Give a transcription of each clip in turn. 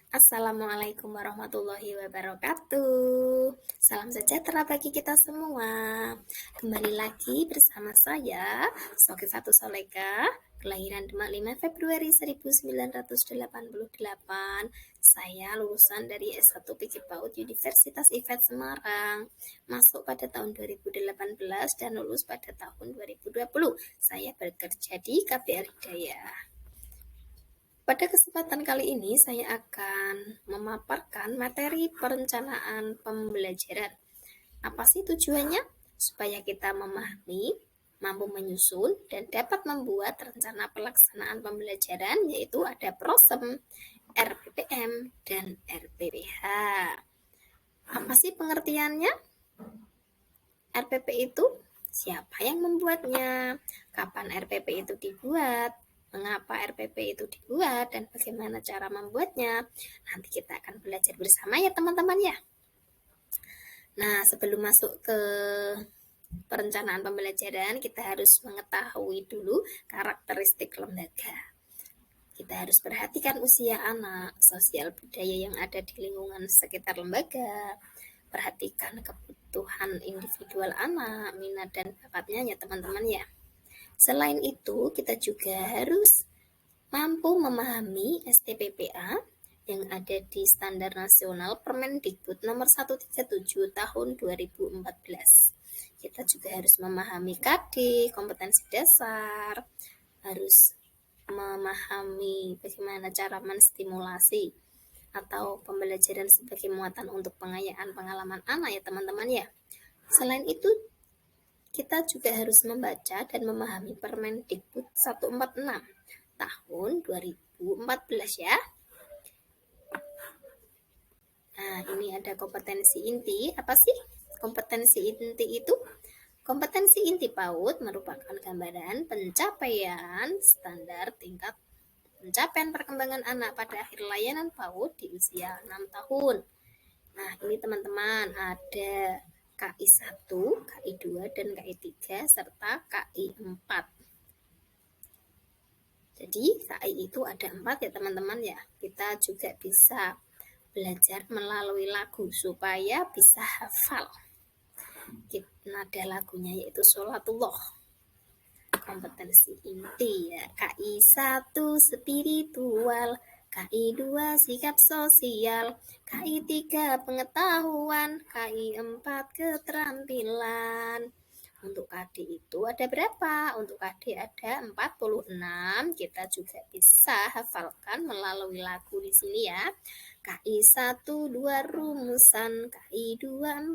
Assalamualaikum warahmatullahi wabarakatuh. Salam sejahtera bagi kita semua. Kembali lagi bersama saya, Sokifatu Soleka, kelahiran Demak 5 Februari 1988. Saya lulusan dari S1 PG PAUD Universitas IFET Semarang. Masuk pada tahun 2018 dan lulus pada tahun 2020. Saya bekerja di KBR Hidayah. Pada kesempatan kali ini saya akan memaparkan materi perencanaan pembelajaran. Apa sih tujuannya? Supaya kita memahami, mampu menyusun, dan dapat membuat rencana pelaksanaan pembelajaran, yaitu ada PROSEM, RPPM, dan RPPH. Apa sih pengertiannya? RPP itu siapa yang membuatnya? Kapan RPP itu dibuat? Mengapa RPP itu dibuat dan bagaimana cara membuatnya? Nanti kita akan belajar bersama ya teman-teman ya. Nah, sebelum masuk ke perencanaan pembelajaran, kita harus mengetahui dulu karakteristik lembaga. Kita harus perhatikan usia anak, sosial budaya yang ada di lingkungan sekitar lembaga, perhatikan kebutuhan individual anak, minat dan bakatnya ya teman-teman ya. Selain itu, kita juga harus mampu memahami STPPA yang ada di Standar Nasional Permendikbud nomor 137 tahun 2014. Kita juga harus memahami KD, kompetensi dasar, harus memahami bagaimana cara menstimulasi atau pembelajaran sebagai muatan untuk pengayaan pengalaman anak ya teman-teman ya. Selain itu, kita juga harus membaca dan memahami Permendikbud 146 tahun 2014 ya. Nah, ini ada kompetensi inti. Apa sih kompetensi inti itu? Kompetensi inti PAUD merupakan gambaran pencapaian standar tingkat pencapaian perkembangan anak pada akhir layanan PAUD di usia 6 tahun. Nah, ini teman-teman ada KI 1, KI 2, dan KI 3, serta KI 4. Jadi KI itu ada 4 ya teman-teman ya. Kita juga bisa belajar melalui lagu supaya bisa hafal. Nada lagunya yaitu Sholatullah. Kompetensi inti ya. KI 1 spiritual, KI 2 sikap sosial, KI 3 pengetahuan, KI 4 keterampilan. Untuk KD itu ada berapa? Untuk KD ada 46. Kita juga bisa hafalkan melalui lagu di sini ya. KI 1 2 rumusan, KI 2 14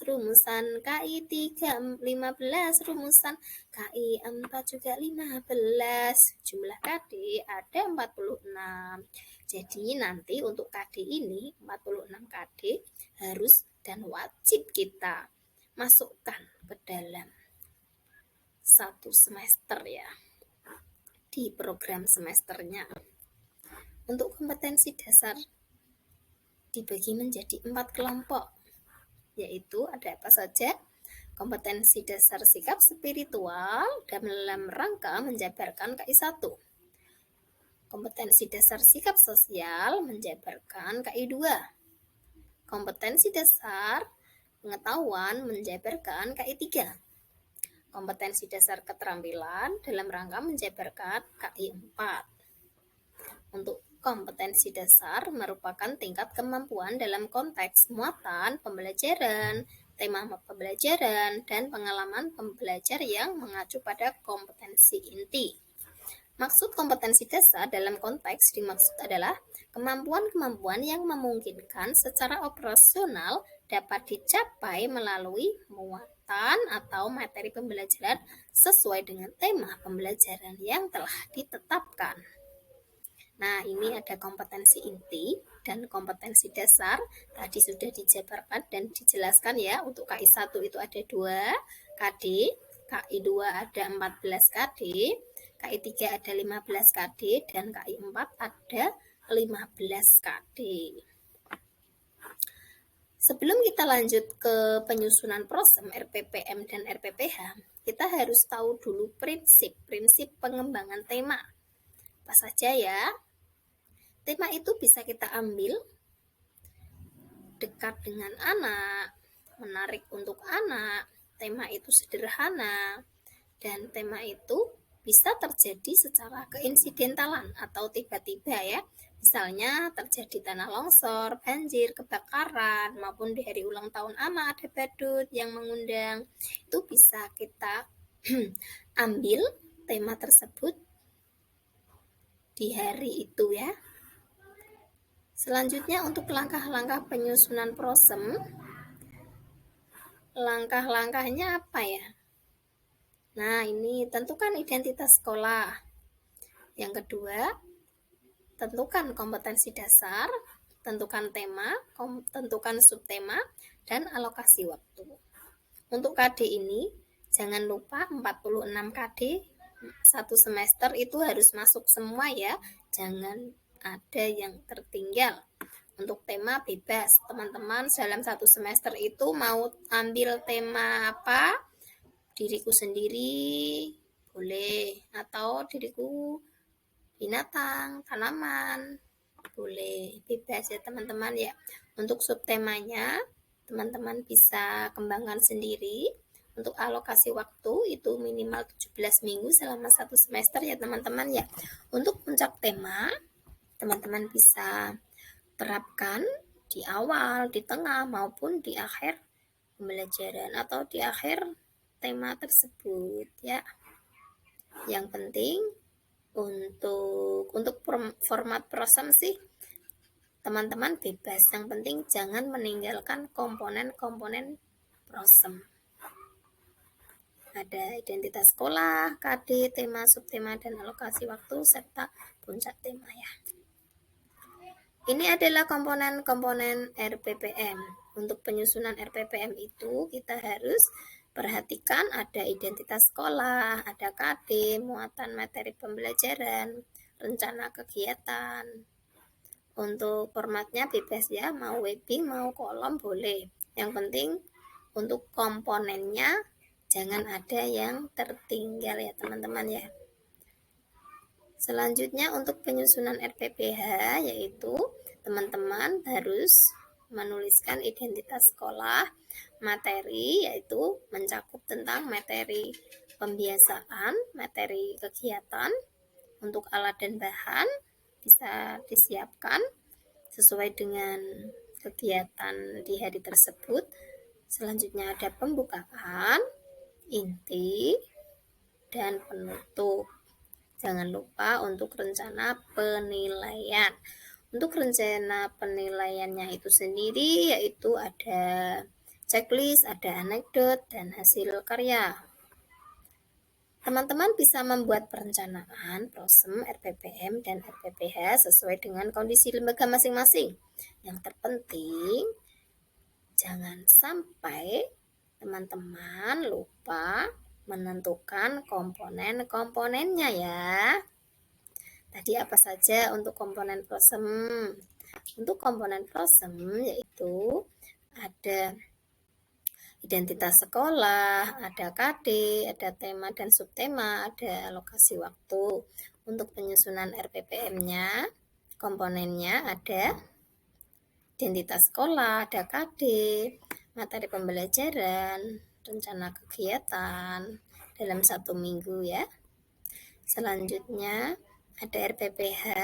rumusan, KI 3 15 rumusan, KI 4 juga 15. Jumlah KD ada 46. Jadi nanti untuk KD ini 46 KD harus dan wajib kita masukkan ke dalam satu semester ya, di program semesternya. Untuk kompetensi dasar dibagi menjadi 4 kelompok, yaitu ada apa saja? Kompetensi dasar sikap spiritual dalam rangka menjabarkan KI 1. Kompetensi dasar sikap sosial menjabarkan KI 2. Kompetensi dasar pengetahuan menjabarkan KI 3. Kompetensi dasar keterampilan dalam rangka menjabarkan KI 4. Untuk kompetensi dasar merupakan tingkat kemampuan dalam konteks muatan pembelajaran, tema pembelajaran, dan pengalaman pembelajar yang mengacu pada kompetensi inti. Maksud kompetensi dasar dalam konteks dimaksud adalah kemampuan-kemampuan yang memungkinkan secara operasional dapat dicapai melalui muatan atau materi pembelajaran sesuai dengan tema pembelajaran yang telah ditetapkan. Nah, ini ada kompetensi inti dan kompetensi dasar. Tadi sudah dijabarkan dan dijelaskan ya. Untuk KI 1 itu ada 2 KD, KI 2 ada 14 KD, KI 3 ada 15 KD, dan KI 4 ada 15 KD. Sebelum kita lanjut ke penyusunan PROSEM, RPPM, dan RPPH, kita harus tahu dulu prinsip pengembangan tema. Apa saja ya? tema itu bisa kita ambil dekat dengan anak, menarik untuk anak, tema itu sederhana, dan tema itu bisa terjadi secara keinsidentalan atau tiba-tiba ya. Misalnya terjadi tanah longsor, banjir, kebakaran, maupun di hari ulang tahun anak ada badut yang mengundang. Itu bisa kita ambil tema tersebut di hari itu ya. Selanjutnya untuk langkah-langkah penyusunan prosem, langkah-langkahnya apa ya? Nah, ini tentukan identitas sekolah. Yang kedua, tentukan kompetensi dasar, tentukan tema, tentukan subtema, dan alokasi waktu. Untuk KD ini, jangan lupa 46 KD satu semester itu harus masuk semua ya. Jangan ada yang tertinggal. Untuk tema bebas, teman-teman dalam satu semester itu mau ambil tema apa? Diriku sendiri boleh, atau diriku binatang, tanaman, boleh, bebas ya teman-teman ya. Untuk subtemanya teman-teman bisa kembangkan sendiri. Untuk alokasi waktu itu minimal 17 minggu selama satu semester ya teman-teman ya. Untuk puncak tema teman-teman bisa terapkan di awal, di tengah maupun di akhir pembelajaran atau di akhir tema tersebut ya. Yang penting untuk format prosem sih teman-teman bebas, yang penting jangan meninggalkan komponen-komponen prosem. Ada identitas sekolah, KD, tema, subtema, dan alokasi waktu serta puncak tema ya. Ini adalah komponen-komponen RPPM. Untuk penyusunan RPPM itu kita harus perhatikan ada identitas sekolah, ada KD, muatan materi pembelajaran, rencana kegiatan. Untuk formatnya bebas ya, mau webbing, mau kolom boleh. Yang penting untuk komponennya jangan ada yang tertinggal ya teman-teman ya. Selanjutnya untuk penyusunan RPPH yaitu teman-teman harus menuliskan identitas sekolah, materi yaitu mencakup tentang materi pembiasaan, materi kegiatan, untuk alat dan bahan bisa disiapkan sesuai dengan kegiatan di hari tersebut. Selanjutnya ada pembukaan, inti, dan penutup. Jangan lupa untuk rencana penilaian. Untuk rencana penilaiannya itu sendiri yaitu ada checklist, ada anekdot, dan hasil karya. Teman-teman bisa membuat perencanaan prosem, RPPM, dan RPPH sesuai dengan kondisi lembaga masing-masing. Yang terpenting, jangan sampai teman-teman lupa menentukan komponen-komponennya ya. Tadi apa saja untuk komponen prosem? Untuk komponen prosem yaitu ada identitas sekolah, ada KD, ada tema dan subtema, ada alokasi waktu. Untuk penyusunan RPPM-nya, komponennya ada identitas sekolah, ada KD, materi pembelajaran, rencana kegiatan dalam 1 minggu ya. Selanjutnya ada RPPH,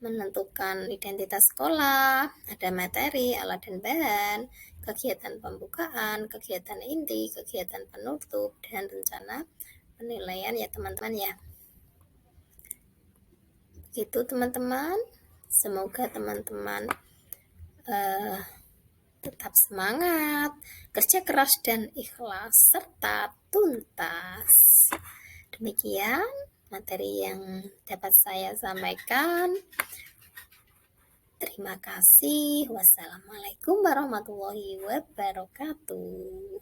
menentukan identitas sekolah, ada materi, alat dan bahan, kegiatan pembukaan, kegiatan inti, kegiatan penutup, dan rencana penilaian ya teman-teman ya. Itu teman-teman, semoga teman-teman tetap semangat, kerja keras dan ikhlas, serta tuntas. Demikian materi yang dapat saya sampaikan. Terima kasih. Wassalamualaikum warahmatullahi wabarakatuh.